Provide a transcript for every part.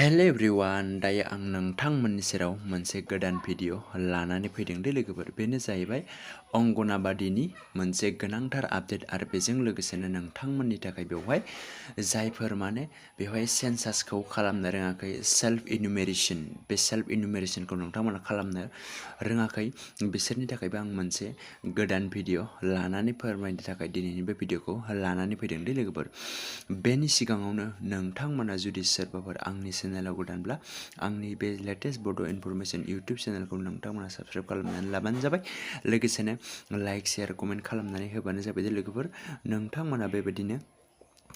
Hello everyone दायो आं नोंथांमोननि सेराव मोनसे गोदान भिडिअ लानानै फैदों दे लोगोफोर बेनो जाहैबाय अंगनाबादिनि मोनसे गोनांथार आपडेट आरो बेजों लोगोसेनो नोंथांमोननि थाखाय बेवहाय जायफोर माने बेवहाय सेन्सासखौ खालामनो रोङाखै सेल्फ इनुमेरेसन बे सेल्फ इनुमेरेसनखौ नोंथांमोना खालामनो रोङाखै बिसोरनि थाखायबो आं मोनसे गोदान भिडिअ लानानै फोरमायनो थाखाय दिनैनि बे भिडिअखौ लानानै फैदों दे लोगोफोर बेनि सिगाङावनो नोंथांमोना जुदि सोरबाफोर आंनि चेनेलाव गोदानब्ला आंनि बे लेटेस्ट बड' इनफरमेसन इउटुब चेनेलखौ नोंथांमोना साबस्क्राइब खालामनानै लाबानो जाबाय लोगोसेनो लाइक शेयार कमेन्ट खालामनानै होबानो जाबाय दे लोगोफोर नोंथांमोना बेबायदिनो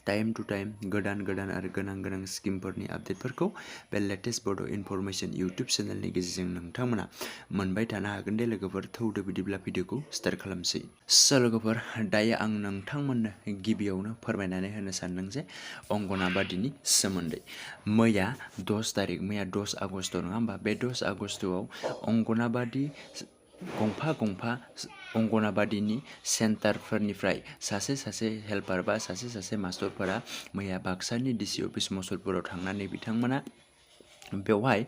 टाइम टु टाइम गोदान आरो गोनां स्किमफोरनि आपडेटफोरखौ बे लेटेस्ट बड' इनफरमेसन इउटुब चेनेलनि गेजेरजों नोंथांमोना मोनबाय थानो हागोन दे लोगोफोर थौदो बिदिब्ला भिडिअखौ स्टार्ट खालामसै लोगोफोर दायो आं नोंथांमोननो गिबियावनो फोरमायनानै होनो सानदों जे अंगनाबादिनि सोमोन्दै मैया 10 आगस्ट नङा होमबा बे 10 आगस्टआव अंगनाबादि गंफा अंगनाबादिनि सेन्टारफोरनिफ्राय सासे हेल्पार बा सासे मास्टरफोरा मैया बाक्सानि डिसि अफिस मसलपुराव थांनानै बिथांमोना बेवहाय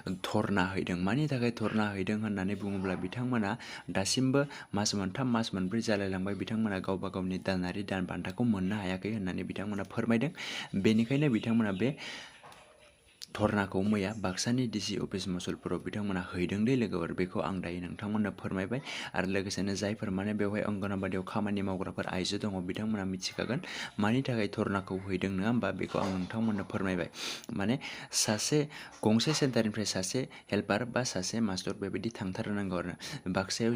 धरना हैदों मानि थाखाय धरना हैदों होननानै बुङोब्ला बिथांमोना दासिमबो मास मोनथाम मास मोनब्रै जालायलांबाय बिथांमोना गावबा गावनि दानारि दान बान्थाखौ मोननो हायाखै होननानै बिथांमोना फोरमायदों बेनिखायनो बिथांमोना बे धरनाखौ मैया बाक्सानि डिसि अफिस मसलपुराव बिथांमोना हैदों दे लोगोफोर बेखौ आं दायो नोंथांमोननो फोरमायबाय आरो लोगोसेनो जायफोर माने बेवहाय अंगनाबादियाव खामानि मावग्राफोर आइजो दङ बिथांमोना मिथिखागोन मानि थाखाय धरनाखौ हैदों नङा होमबा बेखौ आं नोंथांमोननो फोरमायबाय माने गंसे सेन्टारनिफ्राय सासे हेल्पार बा सासे मास्टर बेबायदि थांथारनांगौ आरो बाक्सायाव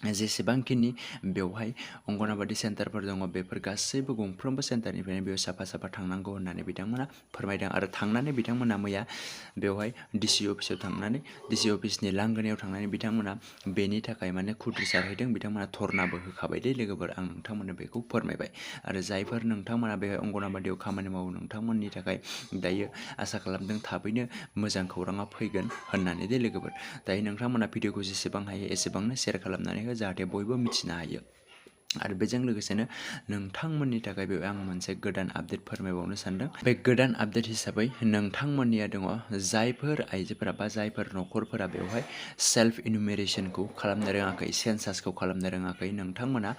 जेसेबांखिनि बेवहाय अंगनाबादि सेन्टारफोर दङ बेफोर गासैबो गंफ्रोमबो सेन्टारनिफ्रायनो बेयाव साफा थांनांगौ होननानै बिथांमोना फोरमायदों आरो थांनानै बिथांमोना मैया बेवहाय डिसि अफिसाव थांनानै डिसि अफिसनि लांगोनायाव थांनानै बिथांमोना बेनि थाखाय माने खुद्रिसारहैदों बिथांमोना धरनाबो होखाबाय दे लोगोफोर आं नोंथांमोननो बेखौ फोरमायबाय आरो जायफोर नोंथांमोना बेवहाय अंगनाबादियाव खामानि मावो नोंथांमोननि थाखाय दायो आसा खालामदों थाबैनो मोजां खौराङा फैगोन होननानै दे लोगोफोर दायो नोंथांमोना भिडिअखौ जेसेबां हायो एसेबांनो शेयार खालामनानै हो जाहाथे बयबो मिथिनो हायो आरो बेजों लोगोसेनो नोंथांमोननि थाखाय बेवहाय आं मोनसे गोदान आपडेट फोरमायबावनो सानदों बे गोदान आपडेट हिसाबै नोंथांमोननिया दङ जायफोर आइजोफोरा बा जायफोर न'खरफोरा बेवहाय सेल्फ इनुमेरेसनखौ खालामनो रोङाखै सेन्सासखौ खालामनो रोङाखै नोंथांमोना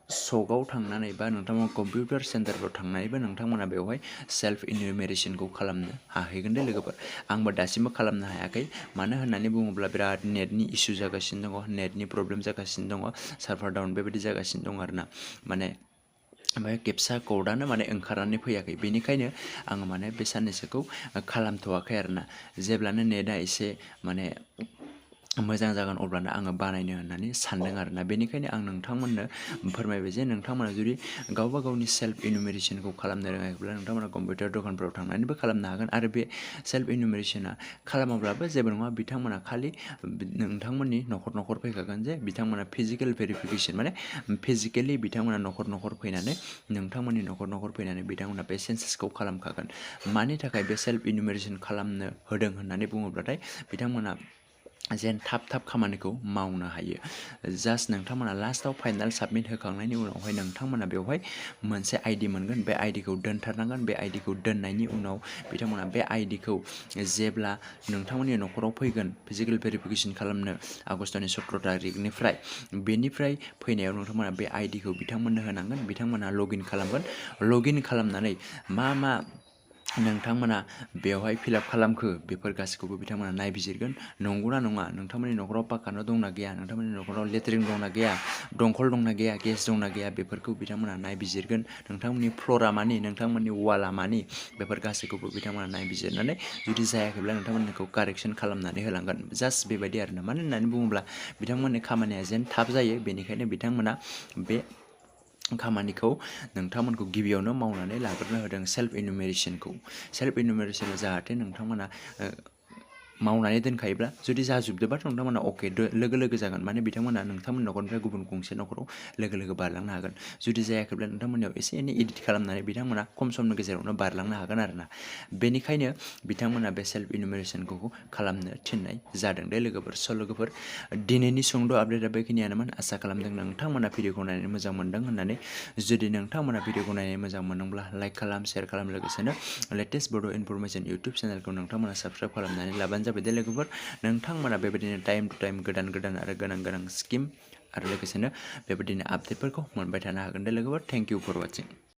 सकआव थांनानै बा नोंथांमोना कम्पिउटार सेन्टारफ्राव थांनानैबो नोंथांमोना बेवहाय सेल्फ इनुमेरेसनखौ खालामनो हाहैगोन दे लोगोफोर आंबो दासिमबो खालामनो हायाखै मानो होननानै बुङोब्ला बिराद नेटनि इसु जागासिनो दङ नेटनि प्रब्लेम जागासिनो दङ सार्भार डाउन बेबायदि जागासिनो दङ आरोना माने ओमफ्राय केपसा क'डानो माने ओंखारनानै फैयाखै बेनिखायनो आङो माने बे साननैसोखौ खालामथ'वाखै आरोना जेब्लानो नेटआ एसे माने मोजां जागोन अब्लानो आङो बानायनो होननानै सानदों आरोना बेनिखायनो आं नोंथांमोननो फोरमायबाय जे नोंथांमोना जुदि गावबा गावनि सेल्फ इनुमेरेसनखौ खालामनो रोङाखैब्ला नोंथांमोना कम्पिउटार दखानफोराव थांनानैबो खालामनो हागोन आरो बे सेल्फ इनुमेरेसना खालामाब्लाबो जेबो नङा बिथांमोना खालि नोंथांमोननि न'खर फैखागोन जे बिथांमोना फिजिकेल भेरिफिकेसन माने फिजिकेलि बिथांमोना न'खर फैनानै नोंथांमोननि न'खर फैनानै बिथांमोना बे सेन्सासखौ खालामखागोन मानि थाखाय बे सेल्फ इनुमेरेसन खालामनो होदों होननानै बुङोब्लाथाय बिथांमोना जेन थाब खामानिखौ मावनो हायो जास्ट नोंथांमोना लास्टआव फाइनाल साबमिट होखांनायनि उनावहाय नोंथांमोना बेवहाय मोनसे आइडि मोनगोन बे आइडिखौ दोनथारनांगोन बे आइडिखौ दोननायनि उनाव बिथांमोना बे आइडिखौ जेब्ला नोंथांमोननि न'खराव फैगोन फिजिकेल भेरिफिकेसन खालामनो आगष्टनि 17 तारिखनिफ्राय बेनिफ्राय फैनायाव नोंथांमोना बे आइडिखौ बिथांमोननो होनांगोन बिथांमोना लगइन खालामगोन लगइन खालामनानै मा नोंथांमोना बेवहाय फिलआप खालामखो बेफोर गासैखौबो बिथांमोना नायबिजिरगोन नंगौना नङा नोंथांमोननि न'खराव पाक्का न' दंना गैया नोंथांमोननि न'खराव लेट्रिन दंना गैया दंखल दंना गैया गेस दंना गैया बेफोरखौ बिथांमोना नायबिजिरगोन नोंथांमोननि फ्ल'रा मानि नोंथांमोननि वालआ मानि बेफोर गासैखौबो बिथांमोना नायबिजिरनानै जुदि जायाखैब्ला नोंथांमोनखौ कारेक्सन खालामनानै होलांगोन जास्ट बेबायदि आरोना मानो होननानै बुङोब्ला बिथांमोननि खामानिया जेन थाब जायो बेनिखायनो बिथांमोना बे खामानिखौ नोंथांमोनखौ गिबियावनो मावनानै लाग्रोनो होदों सेल्फ इनुमेरेसनखौ जाहाथे नोंथांमोना मावनानै दोनखायोब्ला जुदि जाजोबदोंबाथ' नोंथांमोना अके लोगो लोगो जागोन माने बिथांमोना नोंथांमोन न'खरनिफ्राय गुबुन गंसे न'खराव लोगो लोगो बारलांनो हागोन। जुदि जायाखैब्ला नोंथांमोननियाव एसे एनै एडिट खालामनानै बिथांमोना खम समनि गेजेरावनो बारलांनो हागोन आरोना। बेनिखायनो बिथांमोना बे सेल्फ इनुमिनेसनखौ खालामनो थिननाय जादों दे लोगोफोर। स' लोगोफोर दिनैनि सुंद' आपडेटआ बेखिनियानोमोन। आसा खालामदों नोंथांमोना भिडिअखौ नायनानै मोजां मोनदों होननानै। जुदि नोंथांमोना भिडिअखौ नायनानै मोजां मोनदोंब्ला लाइक खालाम, शेयार खालाम, लोगोसेनो लेटेस्ट बड' इनफरमेसन इउटुब चेनेलखौ नोंथांमोना साबस्क्राइब खालामनानै लाबानो जाबाय दे लोगोफोर। नोंथांमोना बेबायदिनो टाइम टु टाइम गोदान गोदान आरो गोनां गोनां स्किम आरो लोगोसेनो बेबायदिनो आपडेटफोरखौ मोनबाय थानो हागोन दे लोगोफोर। Thank you for वाचिं।